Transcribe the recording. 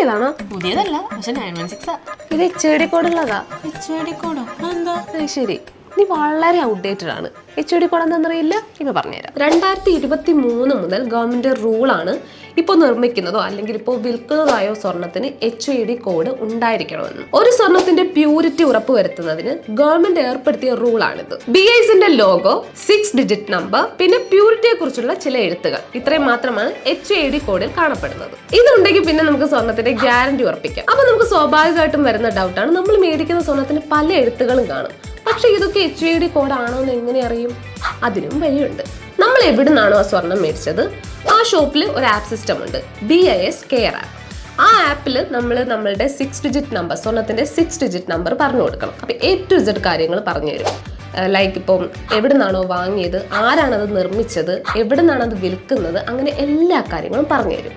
പുതിയതാണോ? പുതിയതല്ല, പക്ഷെ 916. ഇത് HID കോഡുള്ളതാ. HID കോഡോ? എന്താ? ശരി, നീ വളരെ ഔട്ട്ഡേറ്റഡ് ആണ്. HID കോഡ് എന്താണെന്നറിയില്ല? ഇപ്പൊ പറഞ്ഞുതരാം. 2023 മുതൽ ഗവൺമെന്റ് റൂളാണ് ഇപ്പോൾ നിർമ്മിക്കുന്നതോ അല്ലെങ്കിൽ ഇപ്പോൾ വിൽക്കുന്നതായോ സ്വർണത്തിന് HID കോഡ് ഉണ്ടായിരിക്കണമെന്ന്. ഒരു സ്വർണത്തിന്റെ പ്യൂരിറ്റി ഉറപ്പുവരുത്തുന്നതിന് ഗവൺമെന്റ് ഏർപ്പെടുത്തിയ റൂളാണിത്. BISന്റെ ലോഗോ, 6 ഡിജിറ്റ് നമ്പർ, പിന്നെ പ്യൂരിറ്റിയെ കുറിച്ചുള്ള ചില എഴുത്തുകൾ, ഇത്രയും മാത്രമാണ് HID കോഡിൽ കാണപ്പെടുന്നത്. ഇതുണ്ടെങ്കിൽ പിന്നെ നമുക്ക് സ്വർണത്തിന്റെ ഗ്യാരണ്ടി ഉറപ്പിക്കാം. അപ്പൊ നമുക്ക് സ്വാഭാവികമായിട്ടും വരുന്ന ഡൗട്ടാണ്, നമ്മൾ മേടിക്കുന്ന സ്വർണത്തിന് പല എഴുത്തുകളും കാണും, പക്ഷെ ഇതൊക്കെ HID കോഡ് ആണോ എന്ന് എങ്ങനെ അറിയും? അതിനും വഴിയുണ്ട്. നമ്മൾ എവിടെ നിന്നാണോ ആ സ്വർണം മേടിച്ചത് ആ ഷോപ്പിൽ ഒരു ആപ്പ് സിസ്റ്റം ഉണ്ട്, BIS കെയർ ആപ്പ്. ആ ആപ്പിൽ നമ്മൾ നമ്മളുടെ 6 ഡിജിറ്റ് നമ്പർ, സ്വർണത്തിന്റെ 6 ഡിജിറ്റ് നമ്പർ പറഞ്ഞു കൊടുക്കണം. അപ്പൊ A to Z കാര്യങ്ങൾ പറഞ്ഞു തരും. ലൈക്ക് ഇപ്പം എവിടെ നിന്നാണോ വാങ്ങിയത്, ആരാണത് നിർമ്മിച്ചത്, എവിടെ നിന്നാണ് അത് വിൽക്കുന്നത്, അങ്ങനെ എല്ലാ കാര്യങ്ങളും പറഞ്ഞു തരും.